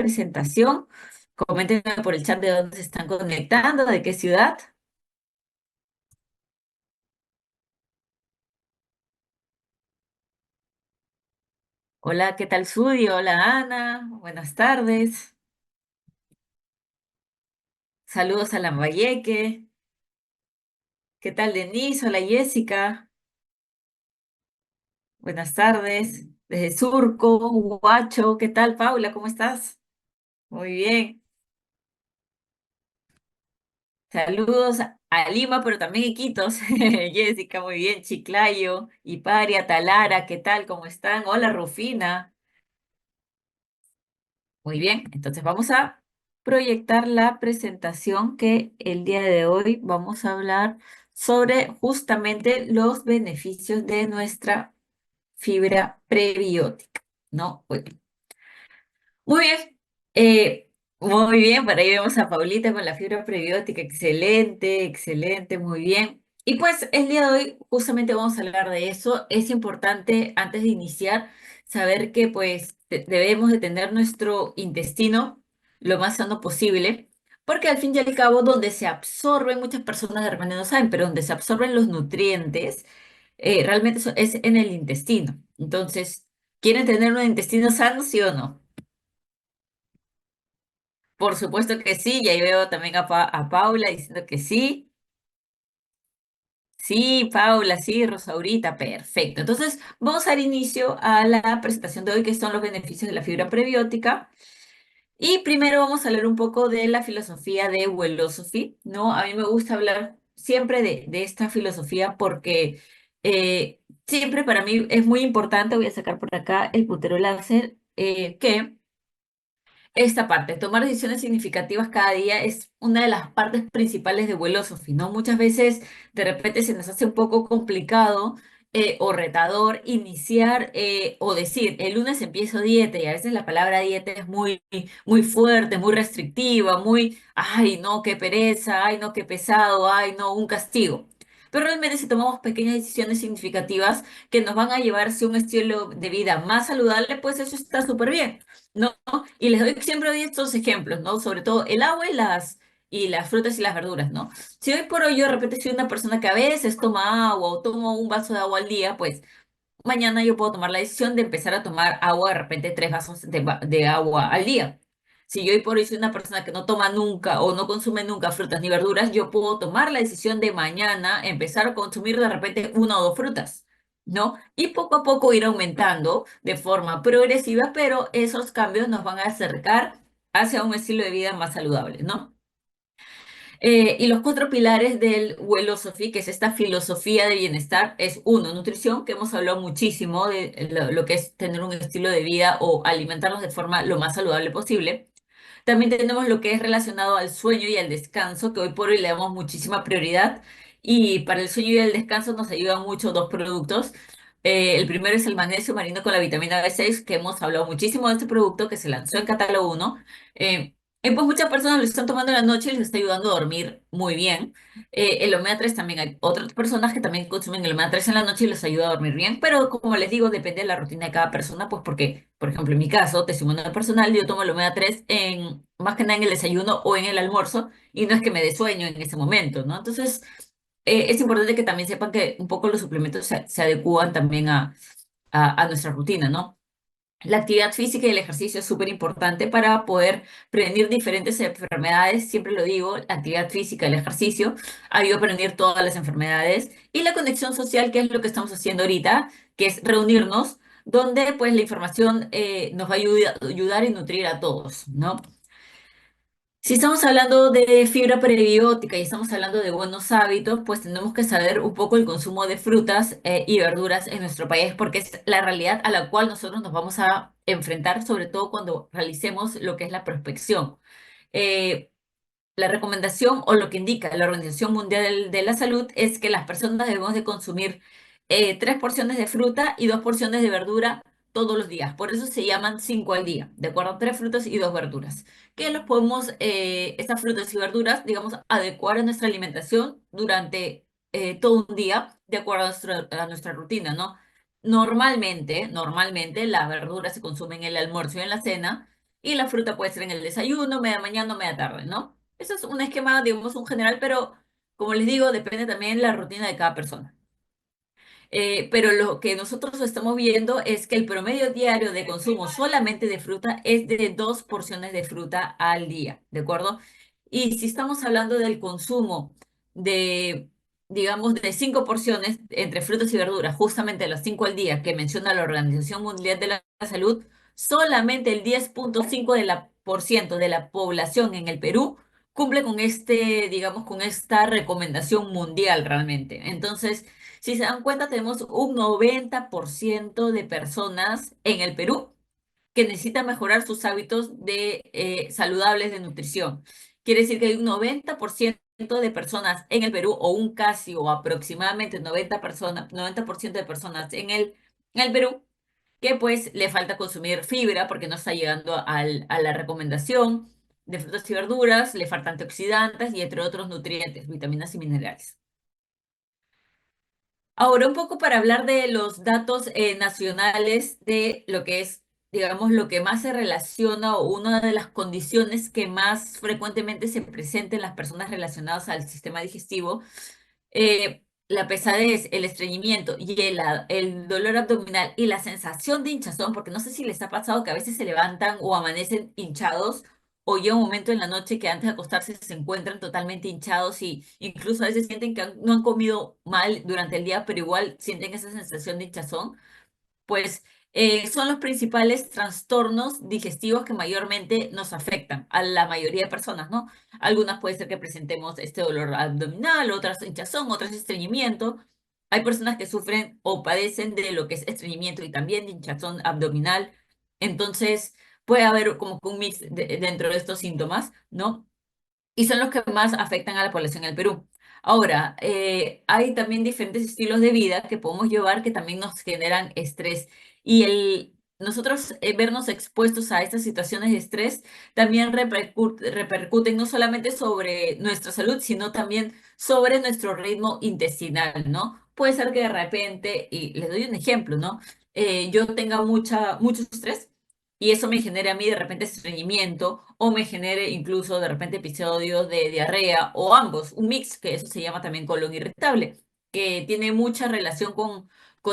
Presentación. Coméntenme por el chat de dónde se están conectando, de qué ciudad. Hola, ¿qué tal, Sudi? Hola, Ana. Buenas tardes. Saludos a Lambayeque. ¿Qué tal, Denise? Hola, Jessica. Buenas tardes. Desde Surco, Huacho. ¿Qué tal, Paula? ¿Cómo estás? Muy bien. Saludos a Lima, pero también Iquitos. Jessica, muy bien. Chiclayo, Iparia, Talara, ¿qué tal? ¿Cómo están? Hola, Rufina. Muy bien, entonces vamos a proyectar la presentación que el día de hoy vamos a hablar sobre justamente los beneficios de nuestra fibra prebiótica, ¿no? Muy bien, muy bien, por ahí vemos a Paulita con la fibra prebiótica, excelente, excelente, muy bien. Y pues el día de hoy justamente vamos a hablar de eso. Es importante antes de iniciar saber que pues debemos de tener nuestro intestino lo más sano posible, porque al fin y al cabo donde se absorben, muchas personas de repente no saben, pero donde se absorben los nutrientes, realmente eso es en el intestino. Entonces, ¿quieren tener un intestino sano, sí o no? Por supuesto que sí, y ahí veo también a Paula diciendo que sí. Sí, Paula, sí, Rosaurita, perfecto. Entonces, vamos a dar inicio a la presentación de hoy, que son los beneficios de la fibra prebiótica. Y primero vamos a hablar un poco de la filosofía de Wellosophy, ¿no? A mí me gusta hablar siempre de esta filosofía porque siempre para mí es muy importante, voy a sacar por acá el puntero láser, que esta parte, tomar decisiones significativas cada día es una de las partes principales de Philosophy, ¿no? Muchas veces de repente se nos hace un poco complicado o retador iniciar o decir, el lunes empiezo dieta y a veces la palabra dieta es muy, muy fuerte, muy restrictiva, muy, ay, no, qué pereza, ay, no, qué pesado, ay, no, un castigo. Pero realmente si tomamos pequeñas decisiones significativas que nos van a llevar hacia un estilo de vida más saludable, pues eso está súper bien. ¿No? Y les doy, siempre doy estos ejemplos, ¿no? Sobre todo el agua y las frutas y las verduras, ¿no? Si hoy por hoy yo de repente soy una persona que a veces toma agua o tomo un vaso de agua al día, pues mañana yo puedo tomar la decisión de empezar a tomar agua, de repente 3 vasos de agua al día. Si yo hoy por hoy soy una persona que no toma nunca o no consume nunca frutas ni verduras, yo puedo tomar la decisión de mañana empezar a consumir de repente 1 o 2 frutas, ¿no? Y poco a poco ir aumentando de forma progresiva, pero esos cambios nos van a acercar hacia un estilo de vida más saludable, ¿no? Y los 4 pilares del Wellosophy, que es esta filosofía de bienestar, es uno, nutrición, que hemos hablado muchísimo de lo que es tener un estilo de vida o alimentarnos de forma lo más saludable posible. También tenemos lo que es relacionado al sueño y al descanso, que hoy por hoy le damos muchísima prioridad. Y para el sueño y el descanso nos ayudan mucho 2 productos. El primero es el magnesio marino con la vitamina B6, que hemos hablado muchísimo de este producto que se lanzó en catálogo uno. Y pues muchas personas lo están tomando en la noche y les está ayudando a dormir muy bien. El omega 3 también hay otras personas que también consumen el omega 3 en la noche y les ayuda a dormir bien, pero como les digo, depende de la rutina de cada persona, pues porque, por ejemplo, en mi caso, testimonio personal, yo tomo el omega 3 más que nada en el desayuno o en el almuerzo y no es que me dé sueño en ese momento, ¿no? Entonces, es importante que también sepan que un poco los suplementos se adecúan también a nuestra rutina, ¿no? La actividad física y el ejercicio es súper importante para poder prevenir diferentes enfermedades. Siempre lo digo, la actividad física, el ejercicio, ayuda a prevenir todas las enfermedades. Y la conexión social, que es lo que estamos haciendo ahorita, que es reunirnos, donde pues la información nos va a ayudar y nutrir a todos, ¿no? Si estamos hablando de fibra prebiótica y estamos hablando de buenos hábitos, pues tenemos que saber un poco el consumo de frutas y verduras en nuestro país, porque es la realidad a la cual nosotros nos vamos a enfrentar, sobre todo cuando realicemos lo que es la prospección. Eh, la recomendación o lo que indica la Organización Mundial de la Salud es que las personas debemos de consumir 3 porciones de fruta y 2 porciones de verdura todos los días. Por eso se llaman 5 al día, de acuerdo, 3 frutas y 2 verduras. Que los podemos, estas frutas y verduras, digamos, adecuar a nuestra alimentación durante todo un día, de acuerdo a nuestra rutina, ¿no? Normalmente, la verdura se consume en el almuerzo y en la cena y la fruta puede ser en el desayuno, media mañana o media tarde, ¿no? Eso es un esquema, digamos, un general, pero como les digo, depende también de la rutina de cada persona. Pero lo que nosotros estamos viendo es que el promedio diario de consumo solamente de fruta es de 2 porciones de fruta al día, ¿de acuerdo? Y si estamos hablando del consumo de, digamos, de 5 porciones entre frutas y verduras, justamente las 5 al día que menciona la Organización Mundial de la Salud, solamente el 10,5 de la por ciento de la población en el Perú cumple con digamos, con esta recomendación mundial realmente. Entonces, si se dan cuenta, tenemos un 90% de personas en el Perú que necesitan mejorar sus hábitos saludables de nutrición. Quiere decir que hay un 90% de personas en el Perú, o un casi o aproximadamente 90% de personas en el Perú, que pues le falta consumir fibra porque no está llegando a la recomendación de frutas y verduras, le faltan antioxidantes y entre otros nutrientes, vitaminas y minerales. Ahora, un poco para hablar de los datos nacionales de lo que es, digamos, lo que más se relaciona o una de las condiciones que más frecuentemente se presenta en las personas relacionadas al sistema digestivo, la pesadez, el estreñimiento y el dolor abdominal y la sensación de hinchazón, porque no sé si les ha pasado que a veces se levantan o amanecen hinchados, o llega un momento en la noche que antes de acostarse se encuentran totalmente hinchados y incluso a veces sienten que no han comido mal durante el día, pero igual sienten esa sensación de hinchazón. Pues son los principales trastornos digestivos que mayormente nos afectan a la mayoría de personas, ¿no? Algunas puede ser que presentemos este dolor abdominal, otras hinchazón, otras estreñimiento. Hay personas que sufren o padecen de lo que es estreñimiento y también de hinchazón abdominal. Entonces, puede haber como que un mix dentro de estos síntomas, ¿no? Y son los que más afectan a la población en el Perú. Ahora, hay también diferentes estilos de vida que podemos llevar que también nos generan estrés. Y nosotros vernos expuestos a estas situaciones de estrés también repercuten no solamente sobre nuestra salud, sino también sobre nuestro ritmo intestinal, ¿no? Puede ser que de repente, y les doy un ejemplo, ¿no? Yo tenga mucho estrés y eso me genere a mí de repente estreñimiento o me genere incluso de repente episodios de diarrea o ambos, un mix, que eso se llama también colon irritable, que tiene mucha relación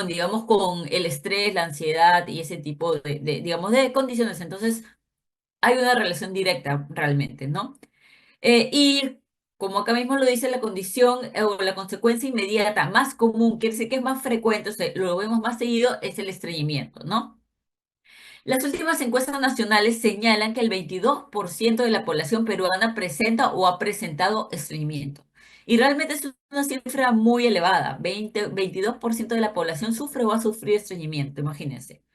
digamos, con el estrés, la ansiedad y ese tipo digamos, de condiciones. Entonces, hay una relación directa realmente, ¿no? Y como acá mismo lo dice, la condición o la consecuencia inmediata más común, quiere decir que es más frecuente, o sea, lo vemos más seguido, es el estreñimiento, ¿no? Las últimas encuestas nacionales señalan que el 22% de la población peruana presenta o ha presentado estreñimiento. Y realmente es una cifra muy elevada. 22% de la población sufre o ha sufrido estreñimiento, imagínense.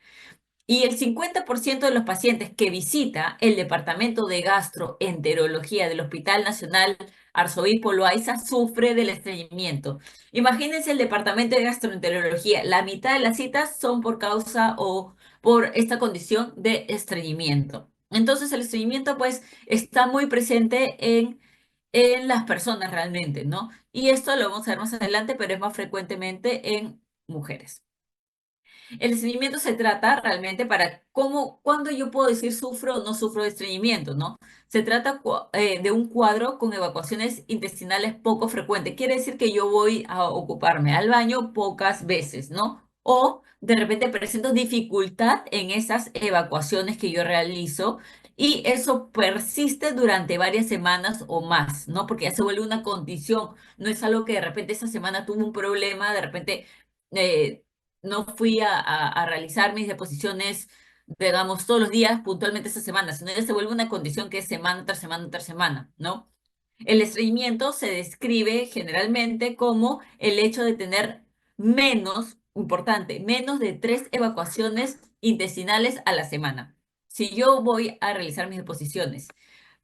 Y el 50% de los pacientes que visita el Departamento de Gastroenterología del Hospital Nacional Arzobispo Loaiza sufre del estreñimiento. Imagínense el Departamento de Gastroenterología, la mitad de las citas son por causa o por esta condición de estreñimiento. Entonces el estreñimiento pues está muy presente en las personas realmente, ¿no? Y esto lo vamos a ver más adelante, pero es más frecuentemente en mujeres. El estreñimiento se trata realmente para cuándo yo puedo decir sufro o no sufro de estreñimiento, ¿no? Se trata de un cuadro con evacuaciones intestinales poco frecuentes. Quiere decir que yo voy a ocuparme al baño pocas veces, ¿no? O de repente presento dificultad en esas evacuaciones que yo realizo y eso persiste durante varias semanas o más, ¿no? Porque ya se vuelve una condición. No es algo que de repente esa semana tuve un problema, de repente eh, no fui a realizar mis deposiciones, digamos, todos los días puntualmente esta semana, sino ya se vuelve una condición que es semana tras semana tras semana, ¿no? El estreñimiento se describe generalmente como el hecho de tener menos de 3 evacuaciones intestinales a la semana. Si yo voy a realizar mis deposiciones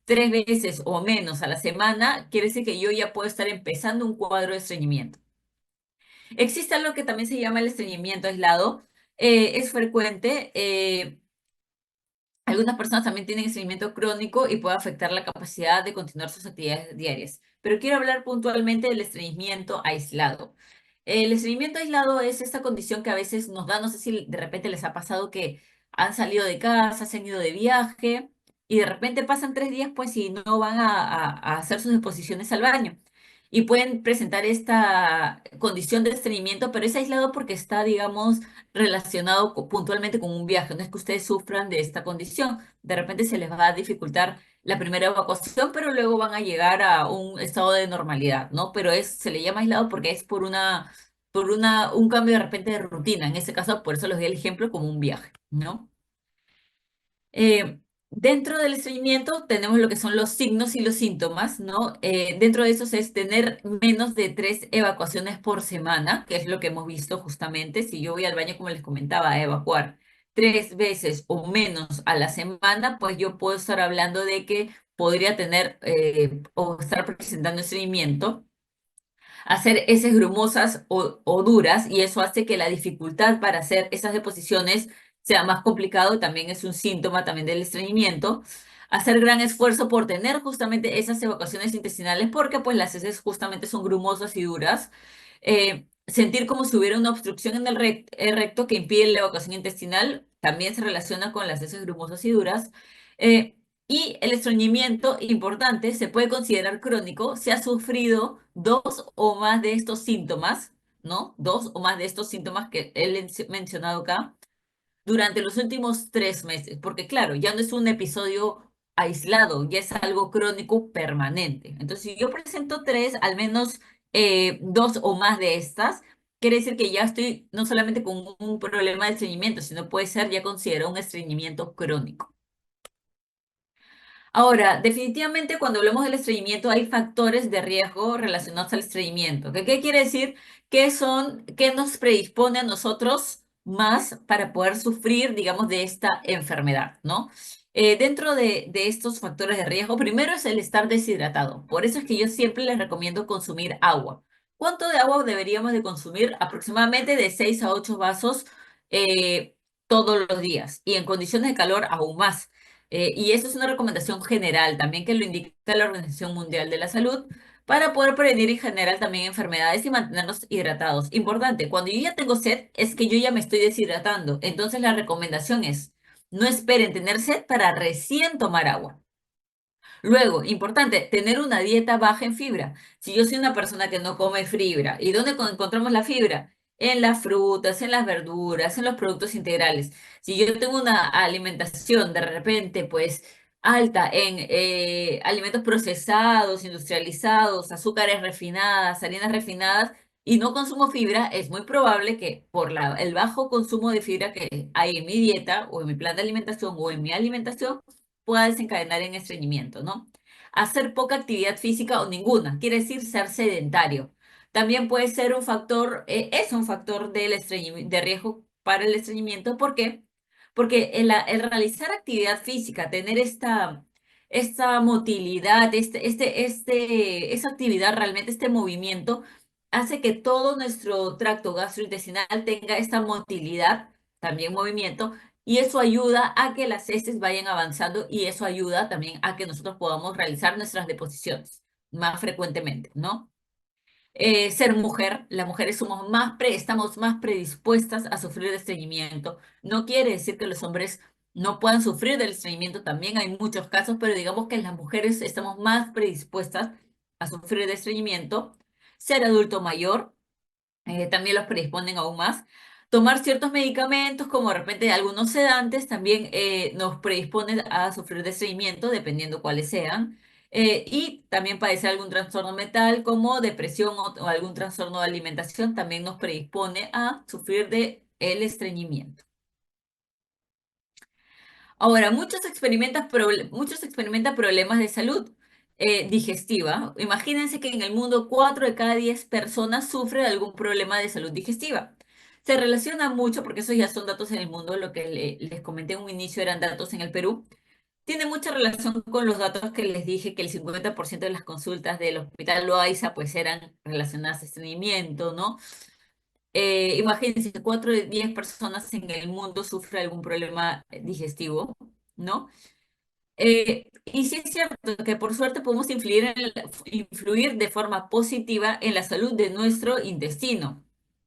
3 veces o menos a la semana, quiere decir que yo ya puedo estar empezando un cuadro de estreñimiento. Existe algo que también se llama el estreñimiento aislado. Es frecuente. Algunas personas también tienen estreñimiento crónico y puede afectar la capacidad de continuar sus actividades diarias. Pero quiero hablar puntualmente del estreñimiento aislado. El estreñimiento aislado es esta condición que a veces nos da, no sé si de repente les ha pasado que han salido de casa, se han ido de viaje y de repente pasan 3 días, pues y no van a hacer sus deposiciones al baño. Y pueden presentar esta condición de estreñimiento, pero es aislado porque está, digamos, relacionado puntualmente con un viaje. No es que ustedes sufran de esta condición. De repente se les va a dificultar la primera evacuación, pero luego van a llegar a un estado de normalidad, ¿no? Pero se le llama aislado porque es un cambio de repente de rutina. En este caso, por eso les doy el ejemplo como un viaje, ¿no? Eh, Dentro del estreñimiento tenemos lo que son los signos y los síntomas, ¿no? Dentro de esos es tener menos de 3 evacuaciones por semana, que es lo que hemos visto justamente. Si yo voy al baño, como les comentaba, a evacuar 3 veces o menos a la semana, pues yo puedo estar hablando de que podría tener o estar presentando estreñimiento, hacer heces grumosas o duras, y eso hace que la dificultad para hacer esas deposiciones sea más complicado, también es un síntoma también del estreñimiento. Hacer gran esfuerzo por tener justamente esas evacuaciones intestinales porque pues las heces justamente son grumosas y duras. Sentir como si hubiera una obstrucción en el recto que impide la evacuación intestinal también se relaciona con las heces grumosas y duras. Eh, y el estreñimiento, importante, se puede considerar crónico si ha sufrido 2 o más de estos síntomas, ¿no? 2 o más de estos síntomas que he mencionado acá durante los últimos 3 meses, porque claro, ya no es un episodio aislado, ya es algo crónico permanente. Entonces, si yo presento tres, al menos 2 o más de estas, quiere decir que ya estoy no solamente con un problema de estreñimiento, sino puede ser ya considerado un estreñimiento crónico. Ahora, definitivamente cuando hablamos del estreñimiento hay factores de riesgo relacionados al estreñimiento. ¿Qué quiere decir? ¿Qué nos predispone a nosotros más para poder sufrir, digamos, de esta enfermedad, ¿no? Dentro de estos factores de riesgo, primero es el estar deshidratado. Por eso es que yo siempre les recomiendo consumir agua. ¿Cuánto de agua deberíamos de consumir? Aproximadamente de 6 a 8 vasos eh, todos los días, y en condiciones de calor aún más. Y eso es una recomendación general también que lo indica la Organización Mundial de la Salud para poder prevenir en general también enfermedades y mantenernos hidratados. Importante, cuando yo ya tengo sed es que yo ya me estoy deshidratando. Entonces la recomendación es, no esperen tener sed para recién tomar agua. Luego, importante, tener una dieta baja en fibra. Si yo soy una persona que no come fibra, ¿y dónde encontramos la fibra? En las frutas, en las verduras, en los productos integrales. Si yo tengo una alimentación de repente, pues, alta en alimentos procesados, industrializados, azúcares refinadas, harinas refinadas, y no consumo fibra, es muy probable que por el bajo consumo de fibra que hay en mi dieta o en mi plan de alimentación o en mi alimentación, pueda desencadenar en estreñimiento, ¿no? Hacer poca actividad física o ninguna, quiere decir ser sedentario. También puede ser un factor, es un factor de riesgo para el estreñimiento. ¿Por qué? Porque el realizar actividad física, tener esta motilidad, esa actividad realmente, este movimiento, hace que todo nuestro tracto gastrointestinal tenga esta motilidad, también movimiento, y eso ayuda a que las heces vayan avanzando y eso ayuda también a que nosotros podamos realizar nuestras deposiciones más frecuentemente, ¿no? Ser mujer, las mujeres estamos más predispuestas a sufrir de estreñimiento. No quiere decir que los hombres no puedan sufrir del estreñimiento, también hay muchos casos, pero digamos que las mujeres estamos más predispuestas a sufrir de estreñimiento. Ser adulto mayor también los predisponen aún más. Tomar ciertos medicamentos, como de repente algunos sedantes, también nos predisponen a sufrir de estreñimiento, dependiendo cuáles sean. Y también padecer algún trastorno mental, como depresión o algún trastorno de alimentación, también nos predispone a sufrir de el estreñimiento. Ahora, muchos experimentan problemas de salud digestiva. Imagínense que en el mundo 4 de cada 10 personas sufren de algún problema de salud digestiva. Se relaciona mucho, porque esos ya son datos en el mundo, lo que les comenté en un inicio eran datos en el Perú. Tiene mucha relación con los datos que les dije, que el 50% de las consultas del Hospital Loaiza pues eran relacionadas a estreñimiento, ¿no? Imagínense, 4 de 10 personas en el mundo sufren algún problema digestivo, ¿no? Y sí es cierto que por suerte podemos influir de forma positiva en la salud de nuestro intestino.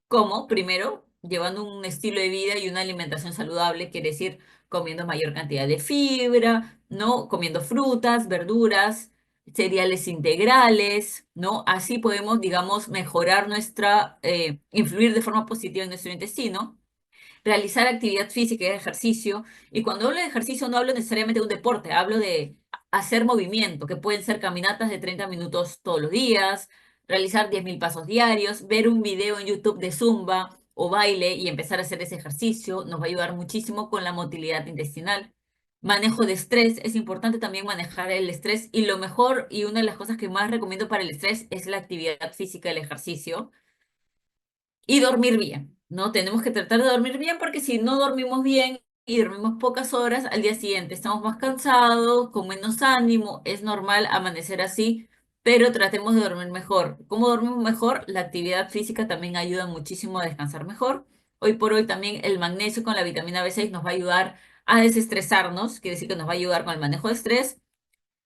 ¿Cómo? Primero, llevando un estilo de vida y una alimentación saludable, quiere decir comiendo mayor cantidad de fibra, ¿no? Comiendo frutas, verduras, cereales integrales, ¿no? Así podemos, digamos, mejorar influir de forma positiva en nuestro intestino, realizar actividad física y ejercicio. Y cuando hablo de ejercicio no hablo necesariamente de un deporte, hablo de hacer movimiento, que pueden ser caminatas de 30 minutos todos los días, realizar 10.000 pasos diarios, ver un video en YouTube de Zumba o baile y empezar a hacer ese ejercicio, nos va a ayudar muchísimo con la motilidad intestinal. Manejo de estrés, es importante también manejar el estrés y lo mejor y una de las cosas que más recomiendo para el estrés es la actividad física, el ejercicio y dormir bien, ¿no? Tenemos que tratar de dormir bien porque si no dormimos bien y dormimos pocas horas, al día siguiente estamos más cansados, con menos ánimo, es normal amanecer así, pero tratemos de dormir mejor. ¿Cómo dormimos mejor? La actividad física también ayuda muchísimo a descansar mejor. Hoy por hoy también el magnesio con la vitamina B6 nos va a ayudar a desestresarnos, quiere decir que nos va a ayudar con el manejo de estrés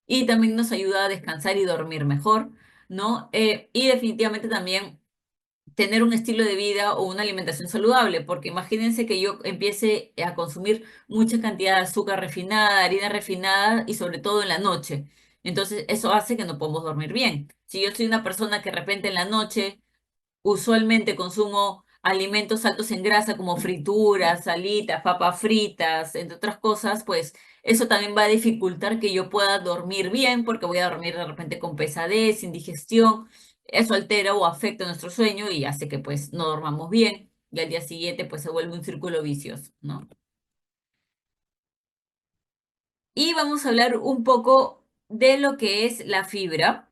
y también nos ayuda a descansar y dormir mejor, ¿no? Y definitivamente también tener un estilo de vida o una alimentación saludable, porque imagínense que yo empiece a consumir mucha cantidad de azúcar refinada, harina refinada y sobre todo en la noche. Entonces, eso hace que no podamos dormir bien. Si yo soy una persona que de repente en la noche usualmente consumo alimentos altos en grasa como frituras, salitas, papas fritas, entre otras cosas, pues eso también va a dificultar que yo pueda dormir bien porque voy a dormir de repente con pesadez, indigestión. Eso altera o afecta nuestro sueño y hace que pues no dormamos bien y al día siguiente pues se vuelve un círculo vicioso, ¿no? Y vamos a hablar un poco de lo que es la fibra.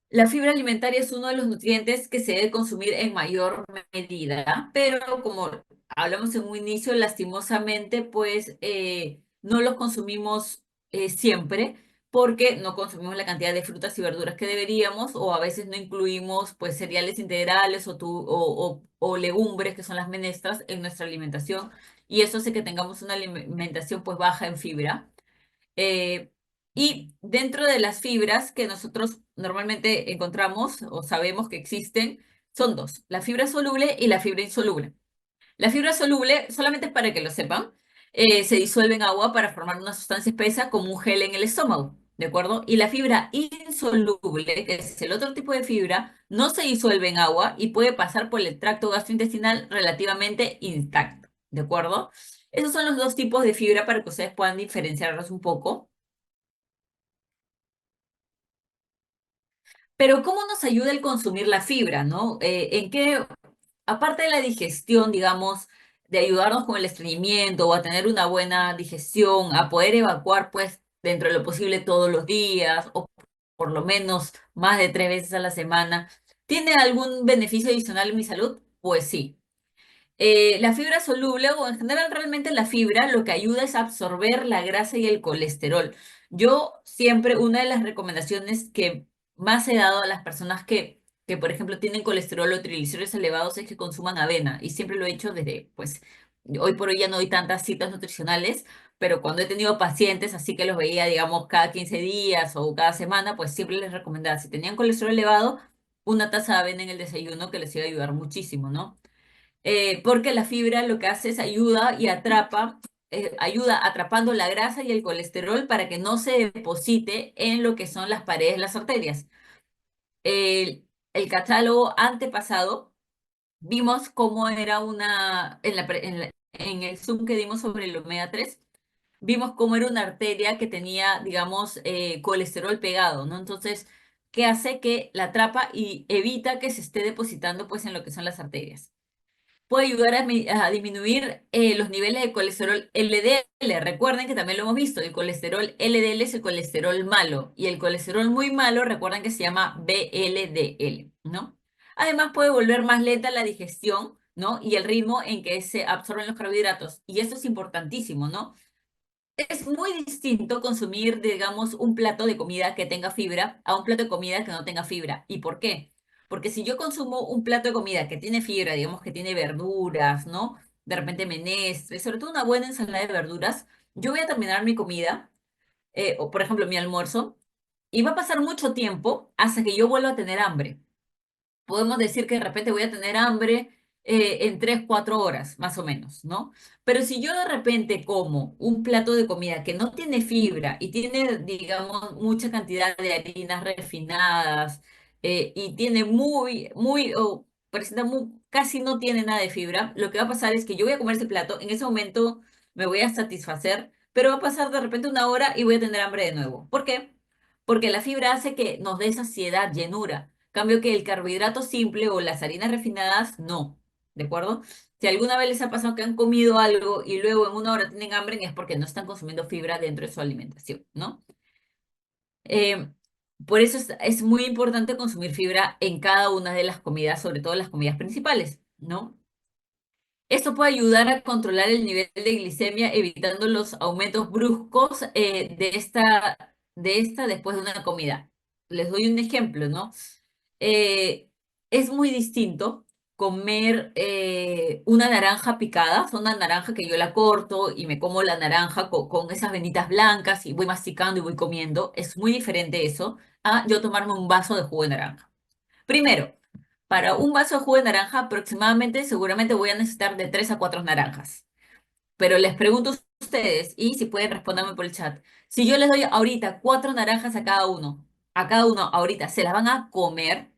La fibra alimentaria es uno de los nutrientes que se debe consumir en mayor medida, pero como hablamos en un inicio, lastimosamente, pues no los consumimos siempre porque no consumimos la cantidad de frutas y verduras que deberíamos o a veces no incluimos pues cereales integrales o legumbres que son las menestras en nuestra alimentación y eso hace que tengamos una alimentación pues baja en fibra. Eh, y dentro de las fibras que nosotros normalmente encontramos o sabemos que existen, son dos, la fibra soluble y la fibra insoluble. La fibra soluble, solamente para que lo sepan, se disuelve en agua para formar una sustancia espesa como un gel en el estómago, ¿de acuerdo? Y la fibra insoluble, que es el otro tipo de fibra, no se disuelve en agua y puede pasar por el tracto gastrointestinal relativamente intacto, ¿de acuerdo? Esos son los dos tipos de fibra para que ustedes puedan diferenciarlos un poco. Pero ¿cómo nos ayuda el consumir la fibra, no? ¿En qué, aparte de la digestión, digamos, de ayudarnos con el estreñimiento o a tener una buena digestión, a poder evacuar, pues, dentro de lo posible todos los días o por lo menos más de 3 veces a la semana, ¿tiene algún beneficio adicional en mi salud? Pues sí. La fibra soluble o en general realmente la fibra lo que ayuda es a absorber la grasa y el colesterol. Yo siempre, una de las recomendaciones que más he dado a las personas que por ejemplo, tienen colesterol o triglicéridos elevados es que consuman avena. Y siempre lo he hecho desde, pues, hoy por hoy ya no doy tantas citas nutricionales, pero cuando he tenido pacientes, así que los veía, digamos, cada 15 días o cada semana, pues siempre les recomendaba, si tenían colesterol elevado, una taza de avena en el desayuno que les iba a ayudar muchísimo, ¿no? Porque la fibra lo que hace es ayuda y atrapa, ayuda atrapando la grasa y el colesterol para que no se deposite en lo que son las paredes de las arterias. El catálogo antepasado vimos cómo era en el Zoom que dimos sobre el omega 3 vimos cómo era una arteria que tenía, digamos, colesterol pegado, ¿no? Entonces, ¿qué hace? Que la atrapa y evita que se esté depositando pues en lo que son las arterias puede ayudar a disminuir los niveles de colesterol LDL. Recuerden que también lo hemos visto, el colesterol LDL es el colesterol malo y el colesterol muy malo, recuerden que se llama VLDL, ¿no? Además puede volver más lenta la digestión, ¿no? Y el ritmo en que se absorben los carbohidratos. Y esto es importantísimo, ¿no? Es muy distinto consumir, digamos, un plato de comida que tenga fibra a un plato de comida que no tenga fibra. ¿Y por qué? Porque si yo consumo un plato de comida que tiene fibra, digamos que tiene verduras, ¿no? De repente menestre, sobre todo una buena ensalada de verduras, yo voy a terminar mi comida, o por ejemplo mi almuerzo, y va a pasar mucho tiempo hasta que yo vuelva a tener hambre. podemos decir que de repente voy a tener hambre en 3, 4 horas, más o menos, ¿no? Pero si yo de repente como un plato de comida que no tiene fibra y tiene, digamos, mucha cantidad de harinas refinadas y tiene o presenta casi no tiene nada de fibra, lo que va a pasar es que yo voy a comer ese plato, en ese momento me voy a satisfacer, pero va a pasar de repente una hora y voy a tener hambre de nuevo. ¿Por qué? Porque la fibra hace que nos dé saciedad, llenura. Cambio que el carbohidrato simple o las harinas refinadas, no. ¿De acuerdo? Si alguna vez les ha pasado que han comido algo y luego en una hora tienen hambre, es porque no están consumiendo fibra dentro de su alimentación, ¿no? Eh, por eso es muy importante consumir fibra en cada una de las comidas, sobre todo las comidas principales, ¿no? Esto puede ayudar a controlar el nivel de glicemia, evitando los aumentos bruscos de esta después de una comida. Les doy un ejemplo, ¿no? Es muy distinto comer una naranja picada, o sea, una naranja que yo la corto y me como la naranja con esas venitas blancas y voy masticando y voy comiendo. Es muy diferente eso a yo tomarme un vaso de jugo de naranja. Primero, para un vaso de jugo de naranja aproximadamente, seguramente voy a necesitar de 3 a 4 naranjas. Pero les pregunto a ustedes, y si pueden responderme por el chat, si yo les doy ahorita 4 naranjas a cada uno ahorita, ¿se las van a comer?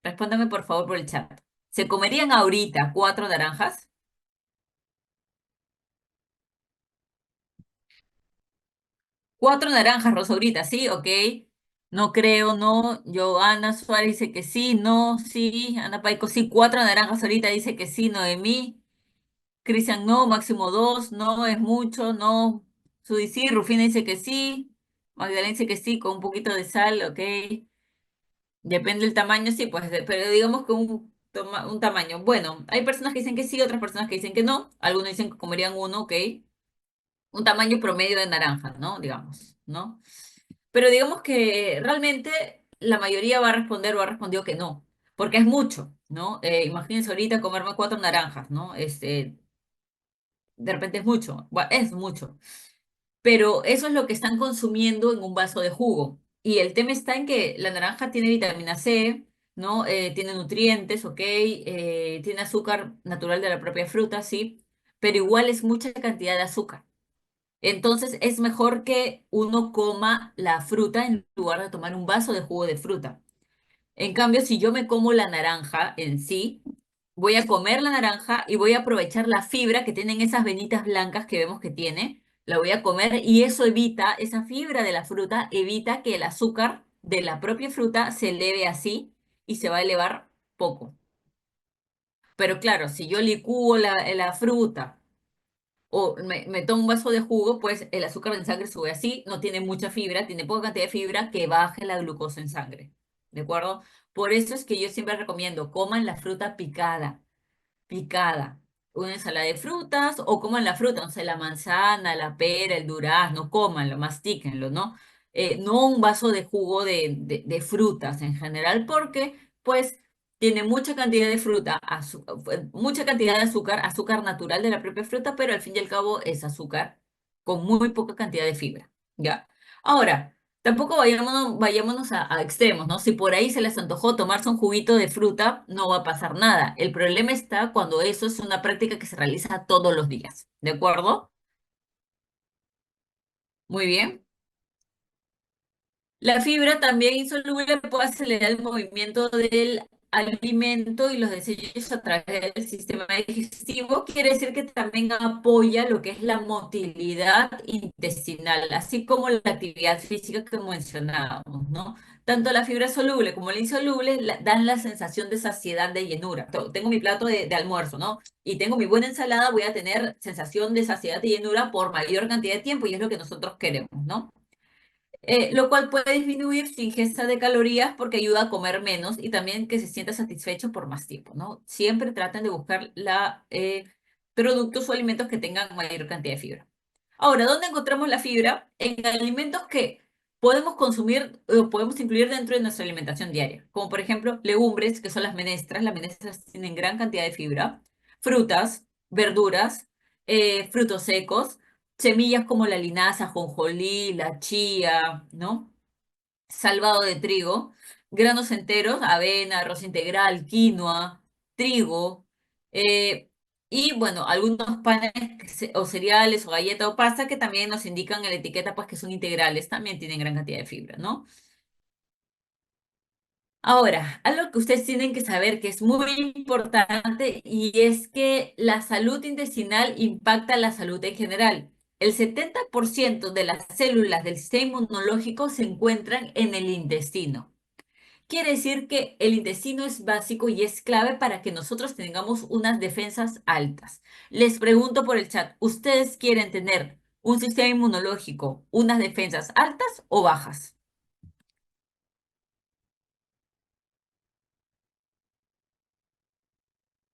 Respóndame por favor por el chat. ¿Se comerían ahorita 4 naranjas? 4 naranjas, Rosaurita, ¿sí? Ok. No creo, no. Joana Suárez dice que sí, no, sí. Ana Paico, sí. 4 naranjas ahorita dice que sí, Noemí. Cristian, no. Máximo 2, no, es mucho, no. Sudi, sí. Rufina dice que sí. Magdalena dice que sí, con un poquito de sal, ok. Depende del tamaño, sí, pues, pero digamos que un tamaño. Bueno, hay personas que dicen que sí, otras personas que dicen que no. Algunos dicen que comerían uno, ok. Un tamaño promedio de naranja, ¿no? Digamos, ¿no? Pero digamos que realmente la mayoría va a responder o ha respondido que no, porque es mucho, ¿no? Imagínense ahorita comerme 4 naranjas, ¿no? De repente es mucho, es mucho, pero eso es lo que están consumiendo en un vaso de jugo. Y el tema está en que la naranja tiene vitamina C, ¿no? Tiene nutrientes, ¿ok? Tiene azúcar natural de la propia fruta, sí, pero igual es mucha cantidad de azúcar. Entonces es mejor que uno coma la fruta en lugar de tomar un vaso de jugo de fruta. En cambio, si yo me como la naranja en sí, voy a comer la naranja y voy a aprovechar la fibra que tienen esas venitas blancas que vemos que tiene, la voy a comer y eso evita, esa fibra de la fruta evita que el azúcar de la propia fruta se eleve así y se va a elevar poco. Pero claro, si yo licúo la fruta o me tomo un vaso de jugo, pues el azúcar en sangre sube así, no tiene mucha fibra, tiene poca cantidad de fibra que baje la glucosa en sangre. ¿De acuerdo? Por eso es que yo siempre recomiendo, coman la fruta picada, una ensalada de frutas o coman la fruta, no sé, la manzana, la pera, el durazno, cómanlo, mastíquenlo, ¿no? No un vaso de jugo de frutas en general, porque pues tiene mucha cantidad de fruta, mucha cantidad de azúcar, azúcar natural de la propia fruta, pero al fin y al cabo es azúcar con muy poca cantidad de fibra, ¿ya? Ahora, tampoco vayámonos a extremos, ¿no? Si por ahí se les antojó tomarse un juguito de fruta, no va a pasar nada. El problema está cuando eso es una práctica que se realiza todos los días. ¿De acuerdo? Muy bien. La fibra también insoluble puede acelerar el movimiento del alimento y los desechos a través del sistema digestivo. Quiere decir que también apoya lo que es la motilidad intestinal, así como la actividad física que mencionábamos, ¿no? Tanto la fibra soluble como la insoluble dan la sensación de saciedad, de llenura. Tengo mi plato de almuerzo, ¿no? Y tengo mi buena ensalada, voy a tener sensación de saciedad y llenura por mayor cantidad de tiempo y es lo que nosotros queremos, ¿no? Lo cual puede disminuir su ingesta de calorías porque ayuda a comer menos y también que se sienta satisfecho por más tiempo, ¿no? Siempre traten de buscar productos o alimentos que tengan mayor cantidad de fibra. Ahora, ¿dónde encontramos la fibra? En alimentos que podemos consumir o podemos incluir dentro de nuestra alimentación diaria, como por ejemplo legumbres, que son las menestras tienen gran cantidad de fibra, frutas, verduras, frutos secos, semillas como la linaza, ajonjolí, la chía, ¿no? Salvado de trigo. granos enteros, avena, arroz integral, quinoa, trigo, eh, y bueno, algunos panes o cereales o galleta o pasta que también nos indican en la etiqueta pues que son integrales, también tienen gran cantidad de fibra, ¿no? Ahora, algo que ustedes tienen que saber que es muy importante y es que la salud intestinal impacta la salud en general. El 70% de las células del sistema inmunológico se encuentran en el intestino. Quiere decir que el intestino es básico y es clave para que nosotros tengamos unas defensas altas. Les pregunto por el chat, ¿ustedes quieren tener un sistema inmunológico, unas defensas altas o bajas?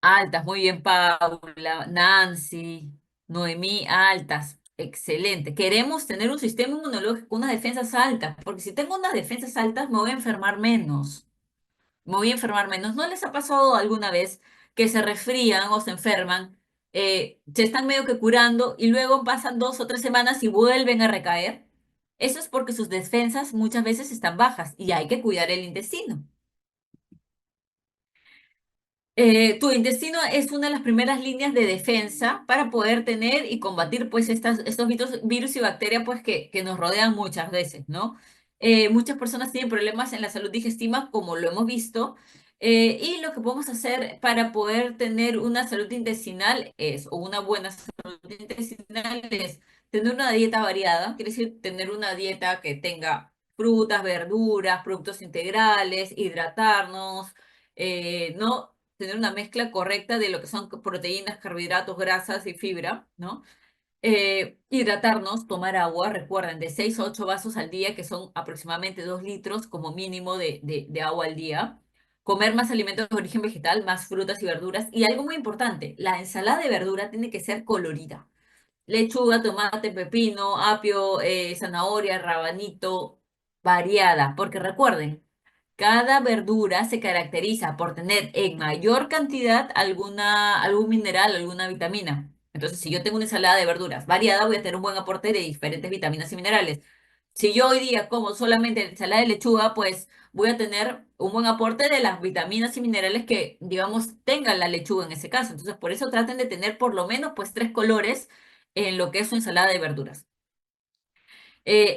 Altas, muy bien, Paula, Nancy, Noemí, altas, excelente. Queremos tener un sistema inmunológico, unas defensas altas, porque si tengo unas defensas altas me voy a enfermar menos, me voy a enfermar menos. ¿No les ha pasado alguna vez que se resfrían o se enferman, se están medio que curando y luego pasan 2 o 3 semanas y vuelven a recaer? Eso es porque sus defensas muchas veces están bajas y hay que cuidar el intestino. Tu intestino es una de las primeras líneas de defensa para poder tener y combatir pues estos virus y bacterias pues que nos rodean muchas veces, ¿no? Muchas personas tienen problemas en la salud digestiva, como lo hemos visto, y lo que podemos hacer para poder tener una salud intestinal es, o una buena salud intestinal es tener una dieta variada, quiere decir tener una dieta que tenga frutas, verduras, productos integrales, hidratarnos, ¿no? Tener una mezcla correcta de lo que son proteínas, carbohidratos, grasas y fibra, ¿no? Hidratarnos, tomar agua, recuerden, de 6 a 8 vasos al día, que son aproximadamente 2 litros como mínimo de agua al día. Comer más alimentos de origen vegetal, más frutas y verduras. Y algo muy importante, la ensalada de verdura tiene que ser colorida. Lechuga, tomate, pepino, apio, zanahoria, rabanito, variada, porque recuerden, cada verdura se caracteriza por tener en mayor cantidad algún mineral, alguna vitamina. Entonces, si yo tengo una ensalada de verduras variada, voy a tener un buen aporte de diferentes vitaminas y minerales. Si yo hoy día como solamente ensalada de lechuga, pues voy a tener un buen aporte de las vitaminas y minerales que, digamos, tenga la lechuga en ese caso. Entonces, por eso traten de tener por lo menos, pues, 3 colores en lo que es su ensalada de verduras.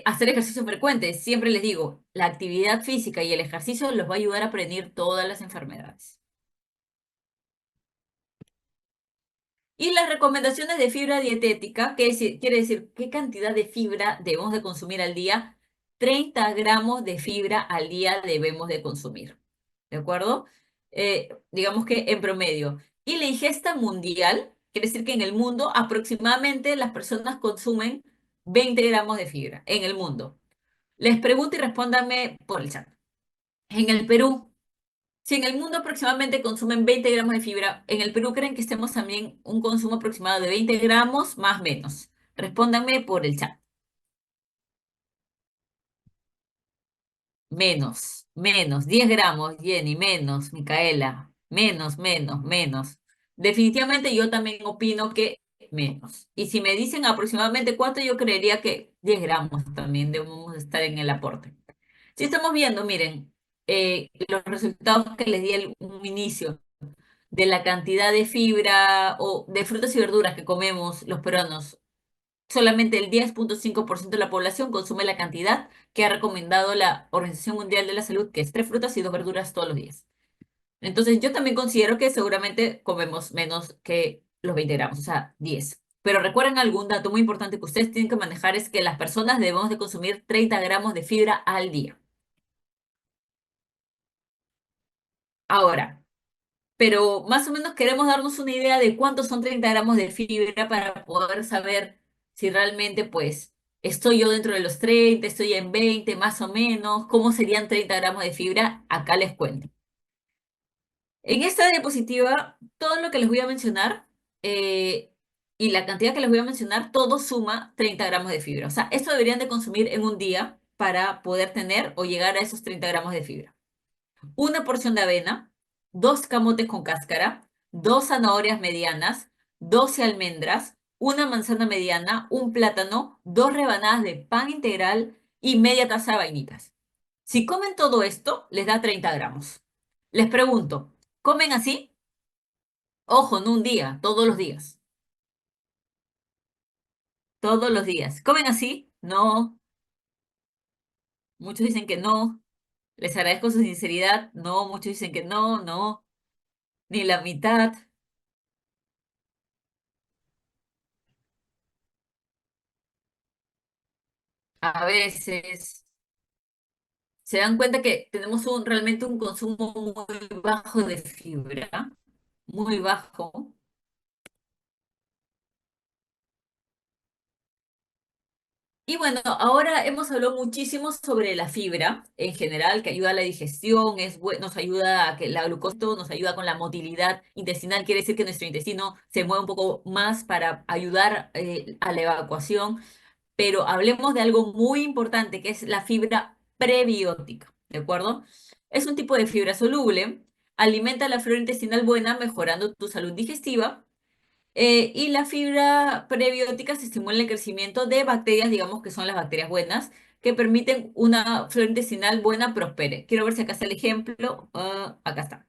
Hacer ejercicio frecuente, siempre les digo, la actividad física y el ejercicio los va a ayudar a prevenir todas las enfermedades. Y las recomendaciones de fibra dietética, quiere decir qué cantidad de fibra debemos de consumir al día. 30 gramos de fibra al día debemos de consumir. ¿De acuerdo? Digamos que en promedio. Y la ingesta mundial, quiere decir que en el mundo aproximadamente las personas consumen 20 gramos de fibra en el mundo. Les pregunto y respóndanme por el chat. En el Perú, si en el mundo aproximadamente consumen 20 gramos de fibra, ¿en el Perú creen que estemos también un consumo aproximado de 20 gramos más menos? Respóndanme por el chat. Menos, menos, 10 gramos, Jenny, menos, Micaela, menos. Definitivamente yo también opino que menos. Y si me dicen aproximadamente cuánto, yo creería que 10 gramos también debemos estar en el aporte. Si estamos viendo, miren, los resultados que les di al un inicio de la cantidad de fibra o de frutas y verduras que comemos los peruanos, solamente el 10,5% de la población consume la cantidad que ha recomendado la Organización Mundial de la Salud, que es 3 frutas y 2 verduras todos los días. Entonces, yo también considero que seguramente comemos menos que los 20 gramos, o sea, 10. Pero recuerden algún dato muy importante que ustedes tienen que manejar es que las personas debemos de consumir 30 gramos de fibra al día. Ahora, pero más o menos queremos darnos una idea de cuántos son 30 gramos de fibra para poder saber si realmente pues estoy yo dentro de los 30, estoy en 20 más o menos, cómo serían 30 gramos de fibra, acá les cuento. En esta diapositiva, todo lo que les voy a mencionar eh, y la cantidad que les voy a mencionar, todo suma 30 gramos de fibra. O sea, esto deberían de consumir en un día para poder tener o llegar a esos 30 gramos de fibra. Una porción de avena, 2 camotes con cáscara, 2 zanahorias medianas, 12 almendras, una manzana mediana, un plátano, 2 rebanadas de pan integral y media taza de vainitas. Si comen todo esto, les da 30 gramos. Les pregunto, ¿comen así? Ojo, no un día, todos los días. Todos los días. ¿Comen así? No. Muchos dicen que no. Les agradezco su sinceridad. No, muchos dicen que no, no. Ni la mitad. A veces se dan cuenta que tenemos realmente un consumo muy bajo de fibra, muy bajo. Y bueno, ahora hemos hablado muchísimo sobre la fibra en general, que ayuda a la digestión, nos ayuda a que la glucosa nos ayuda con la motilidad intestinal, quiere decir que nuestro intestino se mueve un poco más para ayudar a la evacuación, pero hablemos de algo muy importante, que es la fibra prebiótica, ¿de acuerdo? Es un tipo de fibra soluble, alimenta la flora intestinal buena, mejorando tu salud digestiva y la fibra prebiótica se estimula el crecimiento de bacterias, digamos que son las bacterias buenas, que permiten una flora intestinal buena prospere. Quiero ver si acá está el ejemplo. Acá está.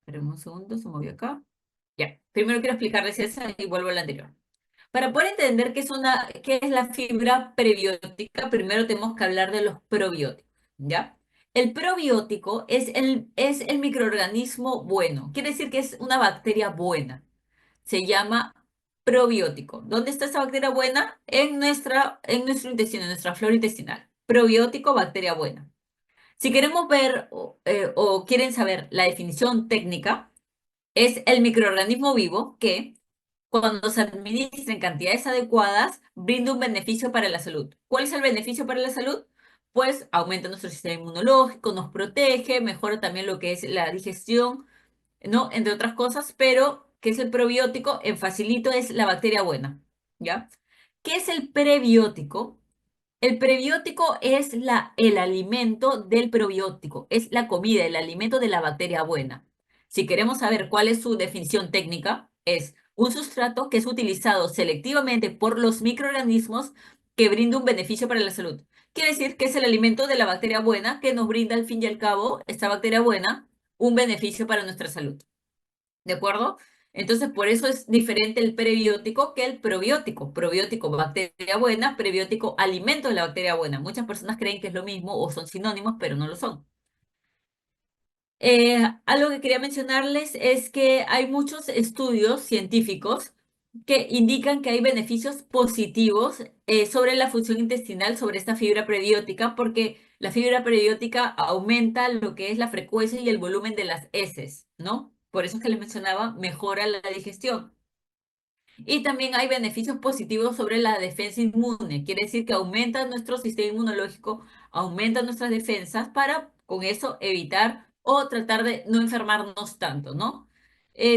Esperen un segundo, se movió acá. Ya. Primero quiero explicarles esa y vuelvo a la anterior. Para poder entender qué es la fibra prebiótica, primero tenemos que hablar de los probióticos, ¿ya? El probiótico es el microorganismo bueno, quiere decir que es una bacteria buena, se llama probiótico. ¿Dónde está esta bacteria buena? En nuestro intestino, en nuestra flora intestinal. Probiótico, bacteria buena. Si queremos ver o quieren saber la definición técnica, es el microorganismo vivo que, cuando se administra en cantidades adecuadas, brinda un beneficio para la salud. ¿Cuál es el beneficio para la salud? Pues aumenta nuestro sistema inmunológico, nos protege, mejora también lo que es la digestión, ¿no? Entre otras cosas, pero ¿qué es el probiótico? En facilito es la bacteria buena, ¿ya? ¿Qué es el prebiótico? El prebiótico es el alimento del probiótico, es la comida, el alimento de la bacteria buena. Si queremos saber cuál es su definición técnica, es un sustrato que es utilizado selectivamente por los microorganismos que brinda un beneficio para la salud. Quiere decir que es el alimento de la bacteria buena que nos brinda al fin y al cabo, esta bacteria buena, un beneficio para nuestra salud. ¿De acuerdo? Entonces, por eso es diferente el prebiótico que el probiótico. Probiótico, bacteria buena, prebiótico, alimento de la bacteria buena. Muchas personas creen que es lo mismo o son sinónimos, pero no lo son. Algo que quería mencionarles es que hay muchos estudios científicos que indican que hay beneficios positivos sobre la función intestinal, sobre esta fibra prebiótica, porque la fibra prebiótica aumenta lo que es la frecuencia y el volumen de las heces, ¿no? Por eso es que les mencionaba, mejora la digestión. Y también hay beneficios positivos sobre la defensa inmune. Quiere decir que aumenta nuestro sistema inmunológico, aumenta nuestras defensas para con eso evitar o tratar de no enfermarnos tanto, ¿no?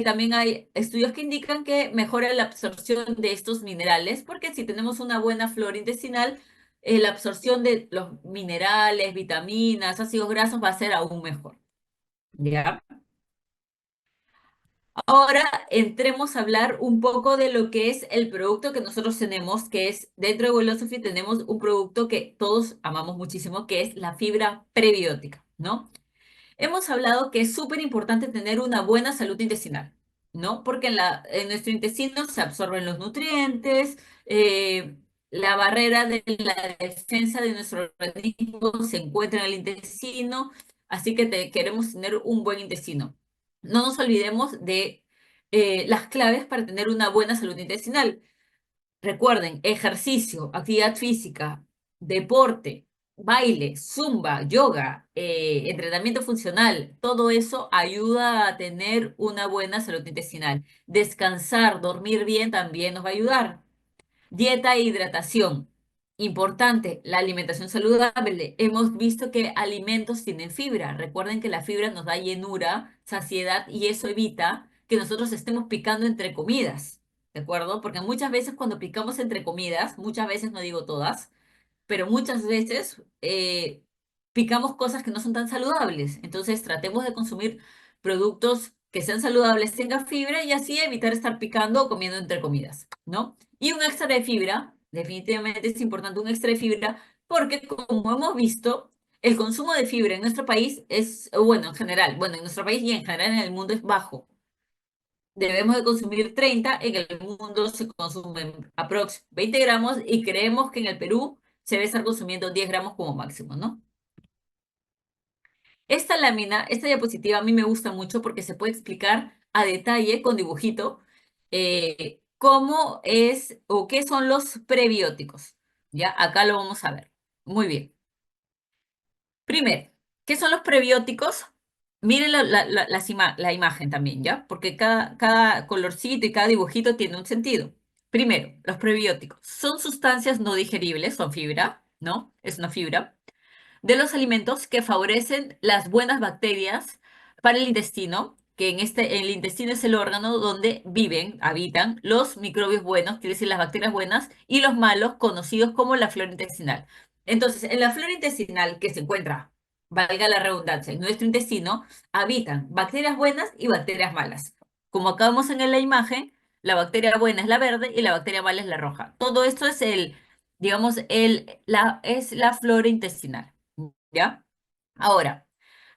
También hay estudios que indican que mejora la absorción de estos minerales, porque si tenemos una buena flora intestinal, la absorción de los minerales, vitaminas, ácidos grasos va a ser aún mejor. ¿Ya? Ahora entremos a hablar un poco de lo que es el producto que nosotros tenemos, que es dentro de Velocity tenemos un producto que todos amamos muchísimo, que es la fibra prebiótica, ¿no? Hemos hablado que es súper importante tener una buena salud intestinal, ¿no? Porque en nuestro intestino se absorben los nutrientes, la barrera de la defensa de nuestro organismo se encuentra en el intestino, así que queremos tener un buen intestino. No nos olvidemos de las claves para tener una buena salud intestinal. Recuerden, ejercicio, actividad física, deporte, baile, zumba, yoga, entrenamiento funcional, todo eso ayuda a tener una buena salud intestinal. Descansar, dormir bien también nos va a ayudar. Dieta e hidratación. Importante, la alimentación saludable. Hemos visto que alimentos tienen fibra. Recuerden que la fibra nos da llenura, saciedad y eso evita que nosotros estemos picando entre comidas. ¿De acuerdo? Porque muchas veces cuando picamos entre comidas, muchas veces, no digo todas, pero muchas veces picamos cosas que no son tan saludables. Entonces tratemos de consumir productos que sean saludables, tengan fibra y así evitar estar picando o comiendo entre comidas, ¿no? Y un extra de fibra, definitivamente es importante un extra de fibra porque como hemos visto, el consumo de fibra en nuestro país es, bueno, en general, bueno, en nuestro país y en general en el mundo es bajo. Debemos de consumir 30, en el mundo se consumen aprox 20 gramos y creemos que en el Perú se debe estar consumiendo 10 gramos como máximo, ¿no? Esta lámina, esta diapositiva a mí me gusta mucho porque se puede explicar a detalle con dibujito cómo es o qué son los prebióticos. Ya, acá lo vamos a ver. Muy bien. Primero, ¿qué son los prebióticos? Miren la imagen también, ¿ya? Porque cada colorcito y cada dibujito tiene un sentido. Primero, los prebióticos son sustancias no digeribles, son fibra, ¿no? Es una fibra de los alimentos que favorecen las buenas bacterias para el intestino, que el intestino es el órgano donde viven, habitan los microbios buenos, quiere decir las bacterias buenas, y los malos, conocidos como la flora intestinal. Entonces, en la flora intestinal que se encuentra, valga la redundancia, en nuestro intestino, habitan bacterias buenas y bacterias malas. Como acabamos en la imagen, la bacteria buena es la verde y la bacteria mala es la roja. Todo esto es digamos, es la flora intestinal. ¿Ya? Ahora,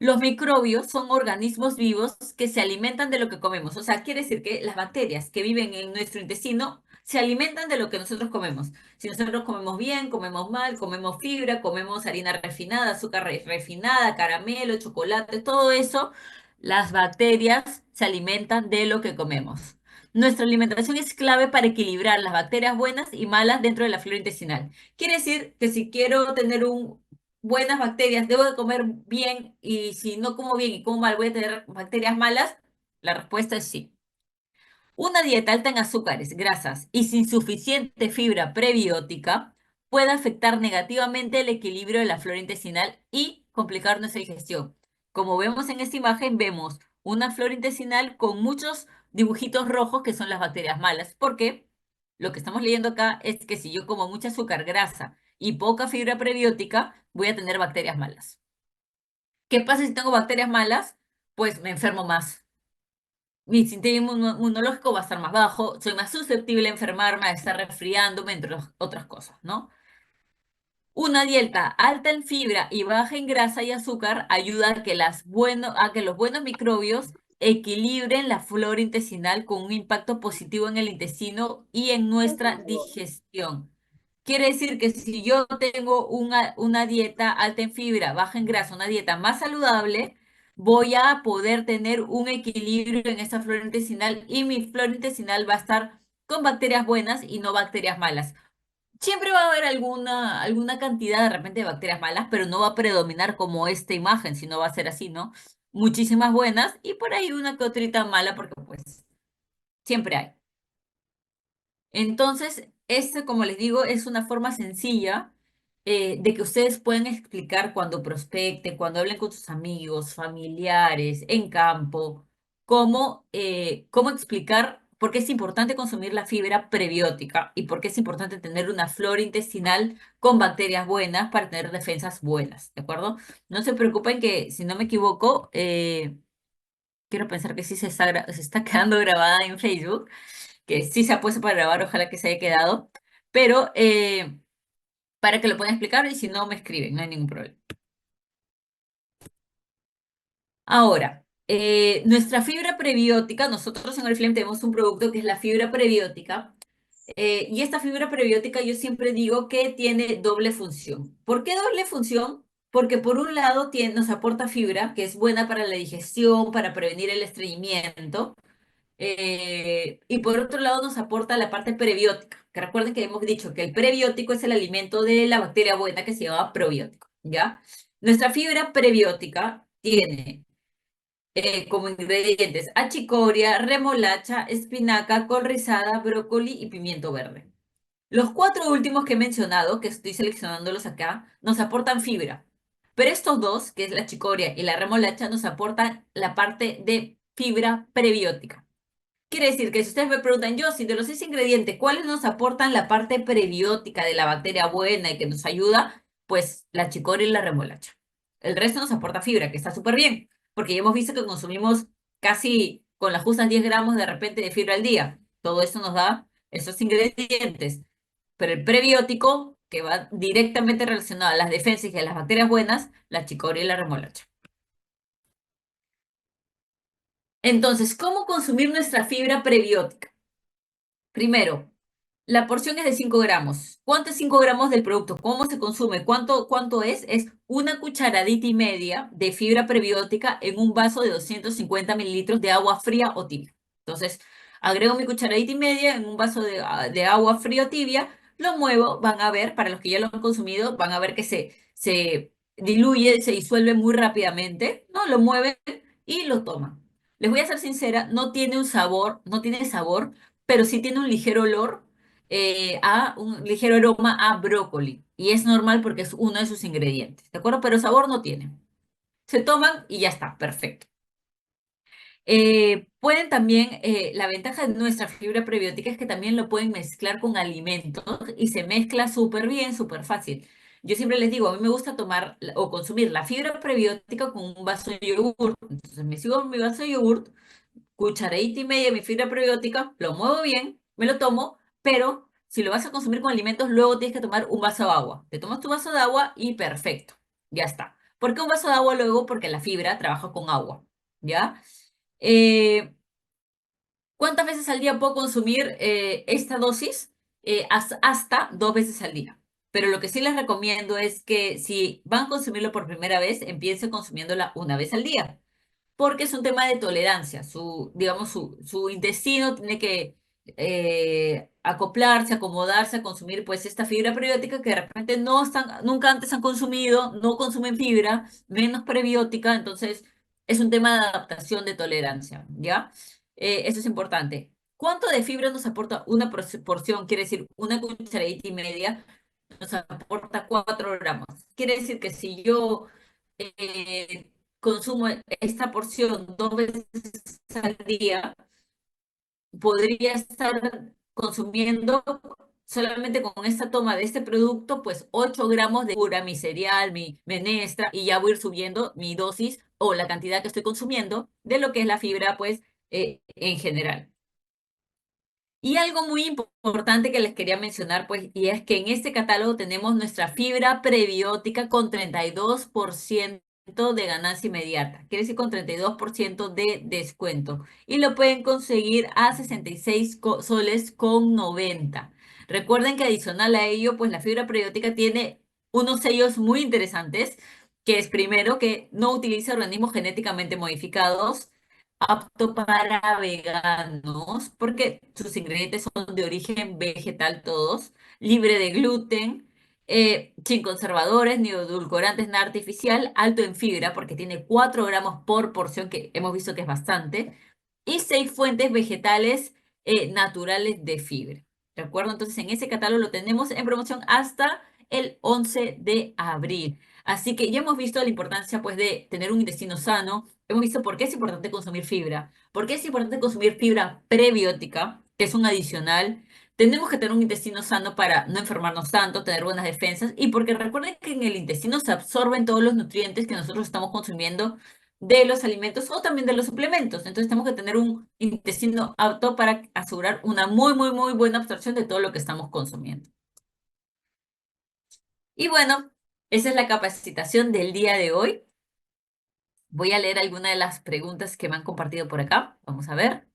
los microbios son organismos vivos que se alimentan de lo que comemos. O sea, quiere decir que las bacterias que viven en nuestro intestino se alimentan de lo que nosotros comemos. Si nosotros comemos bien, comemos mal, comemos fibra, comemos harina refinada, azúcar refinada, caramelo, chocolate, todo eso, las bacterias se alimentan de lo que comemos. Nuestra alimentación es clave para equilibrar las bacterias buenas y malas dentro de la flora intestinal. Quiere decir que si quiero tener buenas bacterias, debo de comer bien y si no como bien y como mal, voy a tener bacterias malas. La respuesta es sí. Una dieta alta en azúcares, grasas y sin suficiente fibra prebiótica puede afectar negativamente el equilibrio de la flora intestinal y complicar nuestra digestión. Como vemos en esta imagen, vemos una flora intestinal con muchos dibujitos rojos que son las bacterias malas, porque lo que estamos leyendo acá es que si yo como mucha azúcar, grasa y poca fibra prebiótica, voy a tener bacterias malas. ¿Qué pasa si tengo bacterias malas? Pues me enfermo más. Mi sistema inmunológico va a estar más bajo, soy más susceptible a enfermarme, a estar resfriándome, entre otras cosas, ¿no? Una dieta alta en fibra y baja en grasa y azúcar ayuda a que, a que los buenos microbios equilibren la flora intestinal con un impacto positivo en el intestino y en nuestra digestión. Quiere decir que si yo tengo una dieta alta en fibra, baja en grasa, una dieta más saludable, voy a poder tener un equilibrio en esta flora intestinal y mi flora intestinal va a estar con bacterias buenas y no bacterias malas. Siempre va a haber alguna cantidad de repente de bacterias malas, pero no va a predominar como esta imagen, sino va a ser así, ¿no? Muchísimas buenas y por ahí una que otrita mala, porque pues siempre hay. Entonces, este, como les digo, es una forma sencilla de que ustedes pueden explicar cuando prospecten, cuando hablen con sus amigos, familiares, en campo, cómo explicar por qué es importante consumir la fibra prebiótica y por qué es importante tener una flora intestinal con bacterias buenas para tener defensas buenas, ¿de acuerdo? No se preocupen que, si no me equivoco, quiero pensar que sí se está quedando grabada en Facebook, que sí se ha puesto para grabar, ojalá que se haya quedado, pero para que lo puedan explicar y si no me escriben, no hay ningún problema. Ahora, nuestra fibra prebiótica, nosotros en Oriflame tenemos un producto que es la fibra prebiótica, y esta fibra prebiótica yo siempre digo que tiene doble función. ¿Por qué doble función? Porque por un lado nos aporta fibra, que es buena para la digestión, para prevenir el estreñimiento. Y por otro lado nos aporta la parte prebiótica, que recuerden que hemos dicho que el prebiótico es el alimento de la bacteria buena que se llama probiótico, ¿ya? Nuestra fibra prebiótica tiene como ingredientes achicoria, remolacha, espinaca, col rizada, brócoli y pimiento verde. Los cuatro últimos que he mencionado, que estoy seleccionándolos acá, nos aportan fibra. Pero estos dos, que es la achicoria y la remolacha, nos aportan la parte de fibra prebiótica. Quiere decir que si ustedes me preguntan, yo, si de los 6 ingredientes, ¿cuáles nos aportan la parte prebiótica de la bacteria buena y que nos ayuda? Pues la chicoria y la remolacha. El resto nos aporta fibra, que está súper bien, porque ya hemos visto que consumimos casi con las justas 10 gramos de repente de fibra al día. Todo eso nos da esos ingredientes. Pero el prebiótico que va directamente relacionado a las defensas y a las bacterias buenas, la chicoria y la remolacha. Entonces, ¿cómo consumir nuestra fibra prebiótica? Primero, la porción es de 5 gramos. ¿Cuánto es 5 gramos del producto? ¿Cómo se consume? ¿Cuánto es? Es una cucharadita y media de fibra prebiótica en un vaso de 250 mililitros de agua fría o tibia. Entonces, agrego mi cucharadita y media en un vaso de agua fría o tibia, lo muevo, van a ver, para los que ya lo han consumido, van a ver que se diluye, se disuelve muy rápidamente, ¿no? Lo mueven y lo toman. Les voy a ser sincera, no tiene un sabor, no tiene sabor, pero sí tiene un ligero olor a un ligero aroma a brócoli. Y es normal porque es uno de sus ingredientes, ¿de acuerdo? Pero sabor no tiene. Se toman y ya está, perfecto. Pueden también, la ventaja de nuestra fibra prebiótica es que también lo pueden mezclar con alimentos y se mezcla súper bien, súper fácil. Yo siempre les digo, a mí me gusta tomar o consumir la fibra prebiótica con un vaso de yogur. Entonces me sigo mi vaso de yogur, cucharadita y media de mi fibra prebiótica, lo muevo bien, me lo tomo, pero si lo vas a consumir con alimentos, luego tienes que tomar un vaso de agua. Te tomas tu vaso de agua y perfecto, ya está. ¿Por qué un vaso de agua luego? Porque la fibra trabaja con agua, ¿ya? Eh, ¿Cuántas veces al día puedo consumir esta dosis? Hasta 2 veces al día. Pero lo que sí les recomiendo es que si van a consumirlo por primera vez, empiecen consumiéndola una vez al día porque es un tema de tolerancia. Digamos, su intestino tiene que acoplarse, acomodarse a consumir pues esta fibra prebiótica que de repente no están, nunca antes han consumido, no consumen fibra, menos prebiótica, entonces es un tema de adaptación de tolerancia, ¿ya? Eso es importante. ¿Cuánto de fibra nos aporta una porción? Quiere decir, una cucharadita y media nos aporta 4 gramos. Quiere decir que si yo consumo esta porción 2 veces al día, podría estar consumiendo solamente con esta toma de este producto, pues 8 gramos de pura, mi cereal, mi menestra, y ya voy a ir subiendo mi dosis o la cantidad que estoy consumiendo de lo que es la fibra, pues en general. Y algo muy importante que les quería mencionar, pues, y es que en este catálogo tenemos nuestra fibra prebiótica con 32% de ganancia inmediata, quiere decir con 32% de descuento. Y lo pueden conseguir a 66 soles con 90. Recuerden que adicional a ello, pues la fibra prebiótica tiene unos sellos muy interesantes, que es primero que no utiliza organismos genéticamente modificados, apto para veganos, porque sus ingredientes son de origen vegetal todos, libre de gluten, sin conservadores ni edulcorantes, nada artificial, alto en fibra, porque tiene 4 gramos por porción, que hemos visto que es bastante, y 6 fuentes vegetales naturales de fibra. ¿De acuerdo? Entonces, en ese catálogo lo tenemos en promoción hasta el 11 de abril. Así que ya hemos visto la importancia, pues, de tener un intestino sano. Hemos visto por qué es importante consumir fibra. ¿Por qué es importante consumir fibra prebiótica, que es un adicional? Tenemos que tener un intestino sano para no enfermarnos tanto, tener buenas defensas. Y porque recuerden que en el intestino se absorben todos los nutrientes que nosotros estamos consumiendo de los alimentos o también de los suplementos. Entonces tenemos que tener un intestino apto para asegurar una muy, muy, muy buena absorción de todo lo que estamos consumiendo. Y bueno, esa es la capacitación del día de hoy. Voy a leer algunas de las preguntas que me han compartido por acá. Vamos a ver.